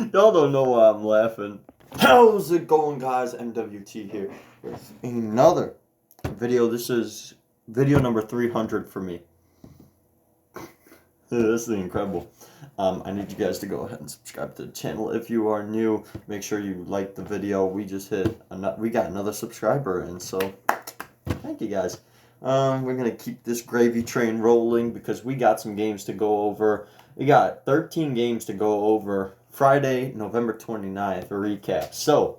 Y'all don't know why I'm laughing. How's it going, guys? MWT here with another video. This is video number 300 for me. This is incredible. I need you guys to go ahead and subscribe to the channel. If you are new, make sure you like the video. We just we got another subscriber, and so thank you guys. We're going to keep this gravy train rolling because we got some games to go over. We got 13 games to go over. Friday, November 29th, a recap. So,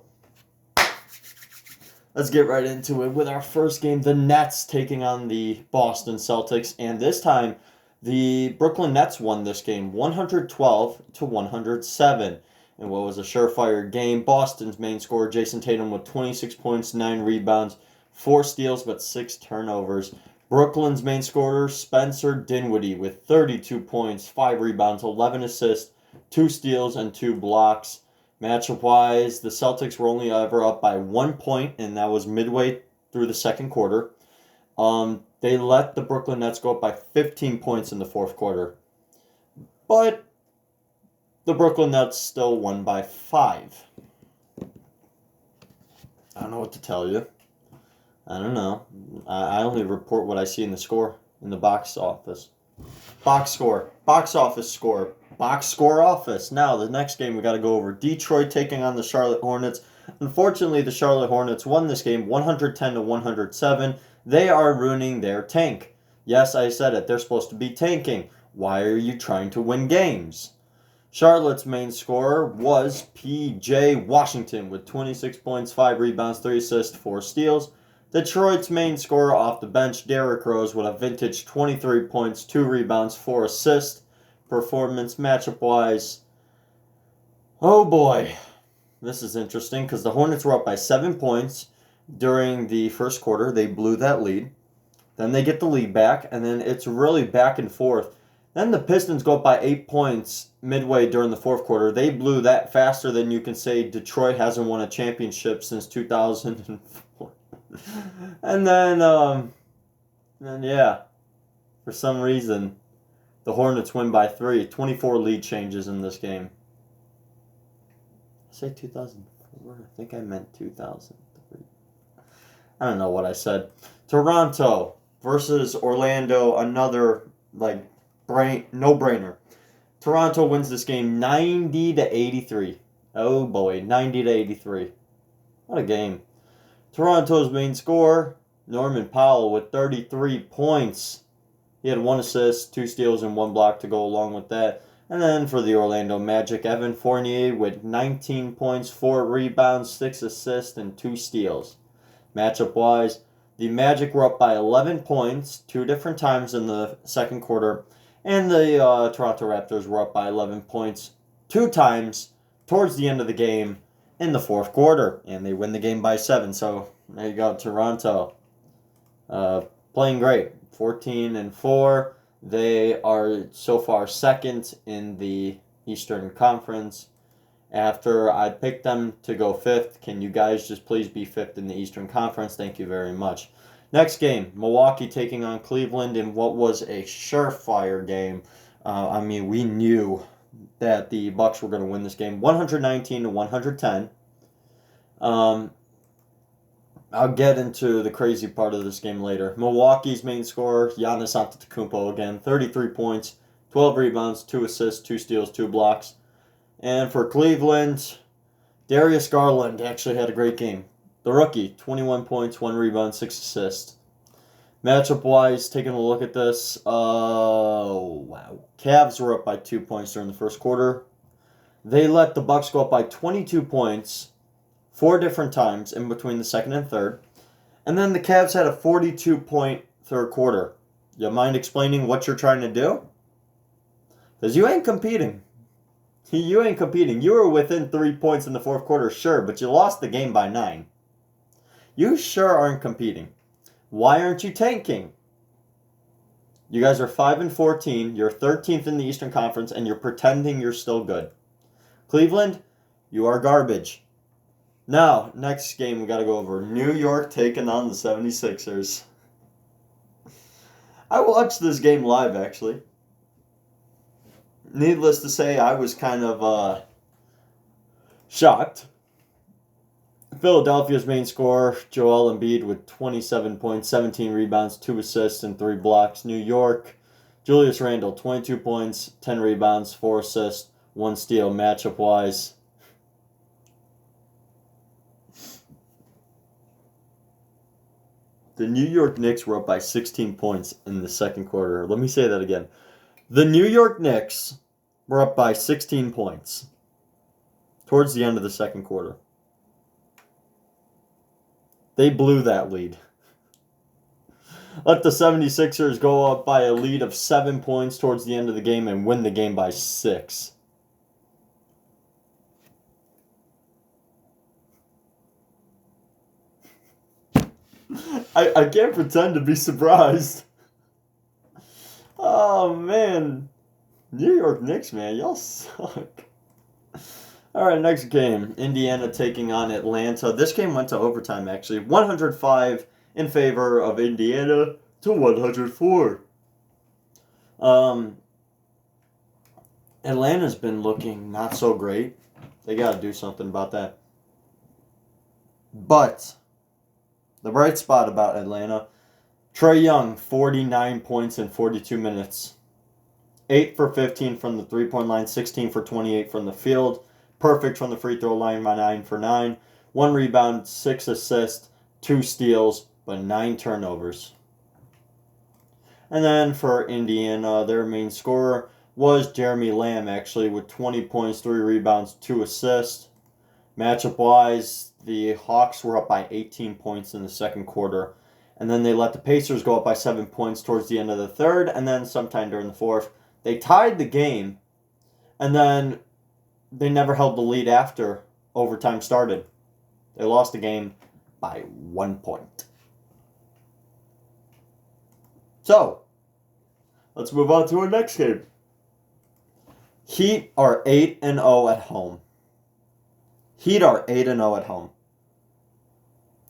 let's get right into it with our first game. The Nets taking on the Boston Celtics. And this time, the Brooklyn Nets won this game 112-107. And what was a surefire game. Boston's main scorer, Jason Tatum, with 26 points, 9 rebounds, 4 steals, but 6 turnovers. Brooklyn's main scorer, Spencer Dinwiddie, with 32 points, 5 rebounds, 11 assists, 2 steals, and 2 blocks. Matchup-wise, the Celtics were only ever up by 1 point, and that was midway through the second quarter. They let the Brooklyn Nets go up by 15 points in the fourth quarter. But the Brooklyn Nets still won by 5. I don't know what to tell you. I don't know. I only report what I see in the score, in the box office. Box score. Box office score. Box score office. Now, the next game we got to go over. Detroit taking on the Charlotte Hornets. Unfortunately, the Charlotte Hornets won this game 110-107. They are ruining their tank. Yes, I said it. They're supposed to be tanking. Why are you trying to win games? Charlotte's main scorer was P.J. Washington with 26 points, 5 rebounds, 3 assists, 4 steals. Detroit's main scorer off the bench, Derrick Rose, with a vintage 23 points, 2 rebounds, 4 assists. Performance matchup-wise, oh boy, this is interesting because the Hornets were up by 7 points during the first quarter. They blew that lead. Then they get the lead back, and then it's really back and forth. Then the Pistons go up by 8 points midway during the fourth quarter. They blew that faster than you can say Detroit hasn't won a championship since 2004. And then yeah, for some reason, the Hornets win by 3. 24 lead changes in this game. I say 2004? I think I meant 2003. I don't know what I said. Toronto versus Orlando. Another, no-brainer. Toronto wins this game 90-83. Oh boy, 90-83. What a game. Toronto's main scorer, Norman Powell, with 33 points. He had 1 assist, 2 steals, and 1 block to go along with that. And then for the Orlando Magic, Evan Fournier with 19 points, 4 rebounds, 6 assists, and 2 steals. Matchup-wise, the Magic were up by 11 points 2 different times in the second quarter. And the Toronto Raptors were up by 11 points 2 times towards the end of the game in the fourth quarter. And they win the game by 7. So there you go, Toronto. Playing great. 14-4. They are so far second in the Eastern Conference. After I picked them to go 5th, can you guys just please be 5th in the Eastern Conference? Thank you very much. Next game, Milwaukee taking on Cleveland in what was a surefire game. We knew that the Bucks were going to win this game 119-110. I'll get into the crazy part of this game later. Milwaukee's main scorer, Giannis Antetokounmpo again, 33 points, 12 rebounds, 2 assists, 2 steals, 2 blocks. And for Cleveland, Darius Garland actually had a great game. The rookie, 21 points, 1 rebound, 6 assists. Matchup-wise, taking a look at this, wow. Cavs were up by 2 points during the first quarter. They let the Bucks go up by 22 points 4 different times in between the second and third. And then the Cavs had a 42-point third quarter. You mind explaining what you're trying to do? Because you ain't competing. You ain't competing. You were within 3 points in the fourth quarter, sure, but you lost the game by 9. You sure aren't competing. Why aren't you tanking? You guys are 5-14. You're 13th in the Eastern Conference, and you're pretending you're still good. Cleveland, you are garbage. Now, next game we got to go over. New York taking on the 76ers. I watched this game live, actually. Needless to say, I was kind of Shocked. Philadelphia's main scorer, Joel Embiid, with 27 points, 17 rebounds, 2 assists, and 3 blocks. New York, Julius Randle, 22 points, 10 rebounds, 4 assists, 1 steal. Matchup-wise, the New York Knicks were up by 16 points in the second quarter. Let me say that again. The New York Knicks were up by 16 points towards the end of the second quarter. They blew that lead. Let the 76ers go up by a lead of 7 points towards the end of the game and win the game by 6. I can't pretend to be surprised. Oh, man. New York Knicks, man. Y'all suck. All right, next game. Indiana taking on Atlanta. This game went to overtime, actually. 105 in favor of Indiana to 104. Atlanta's been looking not so great. They got to do something about that. But the bright spot about Atlanta, Trae Young, 49 points in 42 minutes. 8 for 15 from the three-point line, 16 for 28 from the field. Perfect from the free throw line by 9 for 9. 1 rebound, 6 assists, 2 steals, but 9 turnovers. And then for Indiana, their main scorer was Jeremy Lamb, actually, with 20 points, 3 rebounds, 2 assists. Matchup-wise, the Hawks were up by 18 points in the second quarter. And then they let the Pacers go up by 7 points towards the end of the third. And then sometime during the fourth, they tied the game. And then they never held the lead after overtime started. They lost the game by 1 point. So, let's move on to our next game. Heat are 8-0 at home. Heat are 8-0 at home.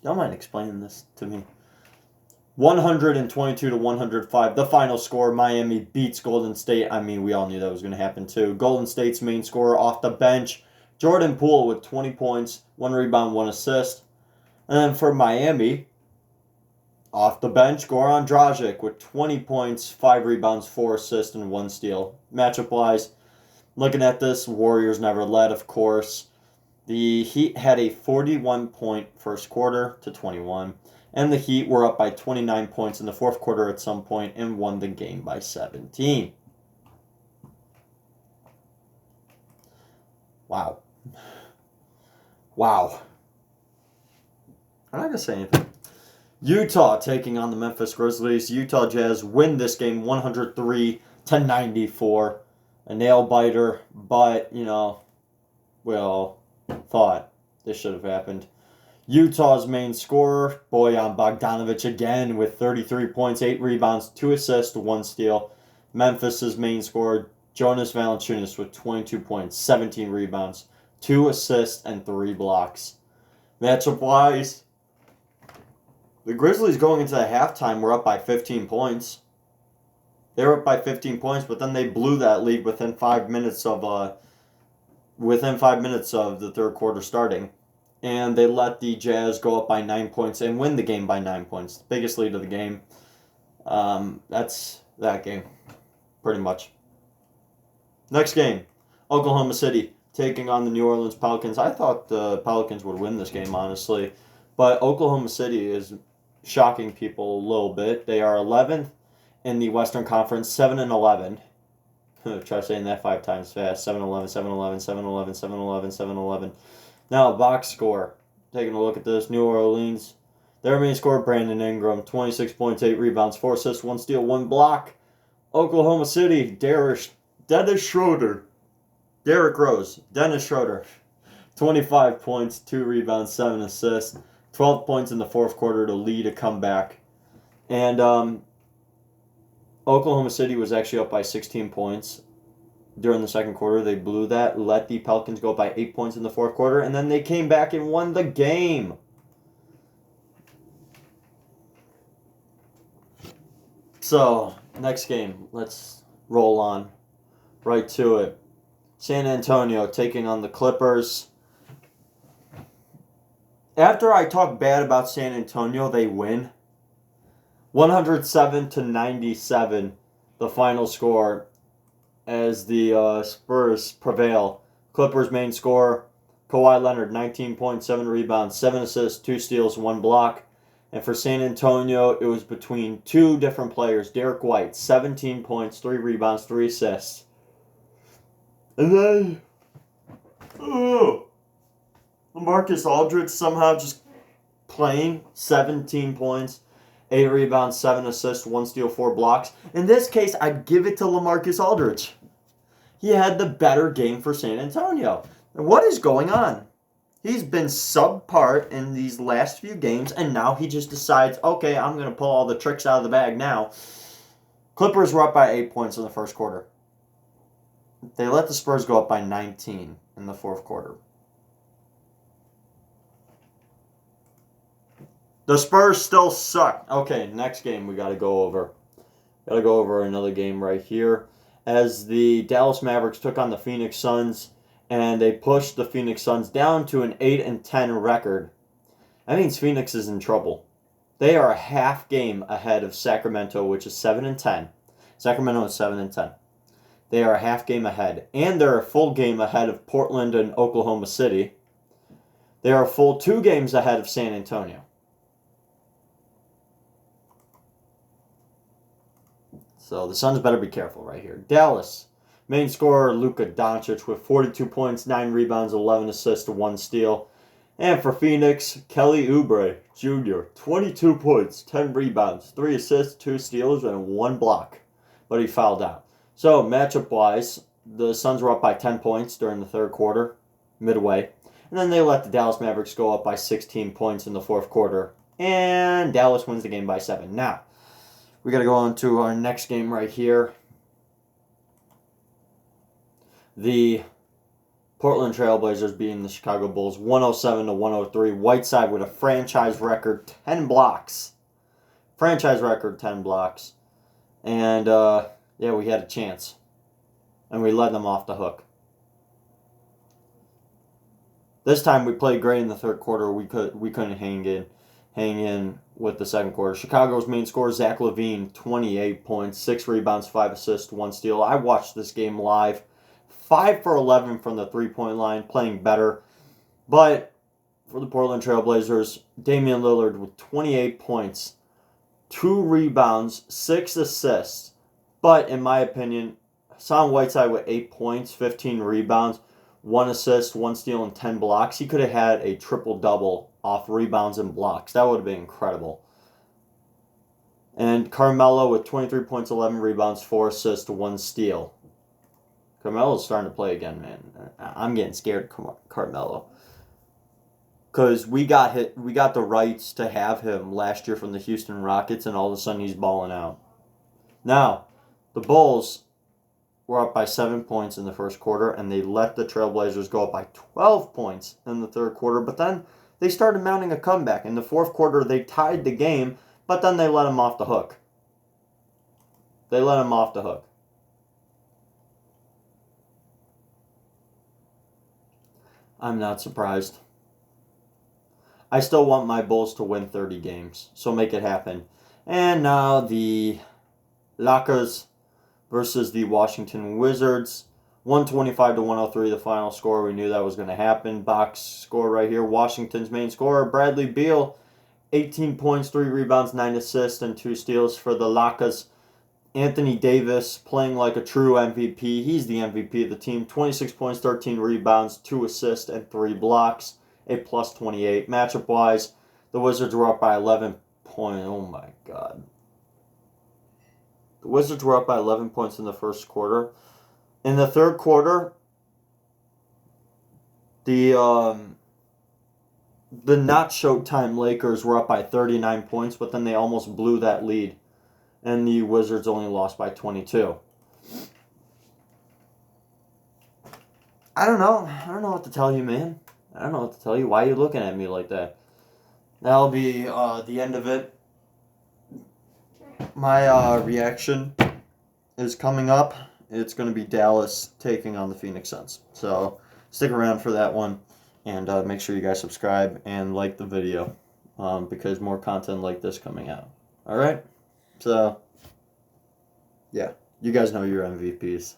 Y'all mind explaining this to me? 122 to 105. The final score, Miami beats Golden State. I mean, we all knew that was going to happen too. Golden State's main scorer off the bench, Jordan Poole with 20 points, 1 rebound, 1 assist. And then for Miami, off the bench, Goran Dragic with 20 points, 5 rebounds, 4 assists, and 1 steal. Matchup-wise, looking at this, Warriors never led, of course. The Heat had a 41-point first quarter to 21. And the Heat were up by 29 points in the fourth quarter at some point and won the game by 17. Wow. Wow. I'm not going to say anything. Utah taking on the Memphis Grizzlies. Utah Jazz win this game 103-94. A nail biter, but, we all thought this should have happened. Utah's main scorer, Bojan Bogdanovic, again with 33 points, 8 rebounds, 2 assists, 1 steal. Memphis's main scorer, Jonas Valanciunas, with 22 points, 17 rebounds, 2 assists, and 3 blocks. Matchup-wise, the Grizzlies going into the halftime were up by 15 points. They were up by 15 points, but then they blew that lead within 5 minutes of the third quarter starting. And they let the Jazz go up by 9 points and win the game by 9 points. The biggest lead of the game. That's that game, pretty much. Next game, Oklahoma City taking on the New Orleans Pelicans. I thought the Pelicans would win this game, honestly. But Oklahoma City is shocking people a little bit. They are 11th in the Western Conference, 7-11. Try saying that 5 times fast. 7-11, 7-11, 7-11, 7-11, 7-11. Now, box score. Taking a look at this. New Orleans. Their main scorer, Brandon Ingram. 26 points, 8 rebounds, 4 assists, 1 steal, 1 block. Oklahoma City. Dennis Schroeder. Derrick Rose. Dennis Schroeder. 25 points, 2 rebounds, 7 assists. 12 points in the fourth quarter to lead a comeback. And Oklahoma City was actually up by 16 points. During the second quarter, they blew that, let the Pelicans go up by 8 points in the fourth quarter, and then they came back and won the game. So, next game, let's roll on right to it. San Antonio taking on the Clippers. After I talk bad about San Antonio, they win. 107-97, the final score as the Spurs prevail. Clippers main score, Kawhi Leonard, 19.7 rebounds, 7 assists, 2 steals, 1 block. And for San Antonio, it was between two different players. Derek White, 17 points, 3 rebounds, 3 assists. And then, LaMarcus Aldridge somehow just playing 17 points, 8 rebounds, 7 assists, 1 steal, 4 blocks. In this case, I'd give it to LaMarcus Aldridge. He had the better game for San Antonio. What is going on? He's been subpar in these last few games, and now he just decides, okay, I'm going to pull all the tricks out of the bag now. Clippers were up by 8 points in the first quarter. They let the Spurs go up by 19 in the fourth quarter. The Spurs still suck. Okay, next game we got to go over. Got to go over another game right here. As the Dallas Mavericks took on the Phoenix Suns, and they pushed the Phoenix Suns down to an 8-10 record. That means Phoenix is in trouble. They are a half game ahead of Sacramento, which is 7-10. Sacramento is 7-10. They are a half game ahead, and they're a full game ahead of Portland and Oklahoma City. They are a full 2 games ahead of San Antonio. So the Suns better be careful right here. Dallas, main scorer Luka Doncic with 42 points, 9 rebounds, 11 assists, 1 steal. And for Phoenix, Kelly Oubre Jr., 22 points, 10 rebounds, 3 assists, 2 steals, and 1 block. But he fouled out. So matchup-wise, the Suns were up by 10 points during the third quarter, midway. And then they let the Dallas Mavericks go up by 16 points in the fourth quarter. And Dallas wins the game by 7. Now, we got to go on to our next game right here. The Portland Trailblazers beating the Chicago Bulls 107-103. Whiteside with a franchise record 10 blocks. Franchise record 10 blocks. And, yeah, we had a chance. And we let them off the hook. This time we played great in the third quarter. We couldn't hang in with the second quarter. Chicago's main scorer, Zach LaVine, 28 points, 6 rebounds, 5 assists, 1 steal. I watched this game live. 5 for 11 from the three-point line, playing better. But for the Portland Trailblazers, Damian Lillard with 28 points, 2 rebounds, 6 assists. But in my opinion, Hassan Whiteside with 8 points, 15 rebounds, 1 assist, 1 steal, and 10 blocks. He could have had a triple-double off rebounds and blocks. That would have been incredible. And Carmelo with 23 points, 11 rebounds, 4 assists, 1 steal. Carmelo's starting to play again, man. I'm getting scared of Carmelo. Because we got the rights to have him last year from the Houston Rockets, and all of a sudden he's balling out. Now, the Bulls were up by 7 points in the first quarter, and they let the Trailblazers go up by 12 points in the third quarter, but then they started mounting a comeback. In the fourth quarter, they tied the game, but then they let them off the hook. I'm not surprised. I still want my Bulls to win 30 games, so make it happen. And now the Lakers versus the Washington Wizards. 125-103, the final score. We knew that was going to happen. Box score right here. Washington's main scorer, Bradley Beal, 18 points, 3 rebounds, 9 assists, and 2 steals for the Lakers. Anthony Davis playing like a true MVP. He's the MVP of the team. 26 points, 13 rebounds, 2 assists, and 3 blocks. A plus 28. Matchup-wise, the Wizards were up by 11 points. Oh, my God. The Wizards were up by 11 points in the first quarter. In the third quarter, the not Showtime Lakers were up by 39 points, but then they almost blew that lead. And the Wizards only lost by 22. I don't know. I don't know what to tell you, man. I don't know what to tell you. Why are you looking at me like that? That'll be the end of it. My reaction is coming up. It's going to be Dallas taking on the Phoenix Suns. So stick around for that one. And make sure you guys subscribe and like the video, because more content like this coming out. All right? So, yeah. You guys know your MVPs.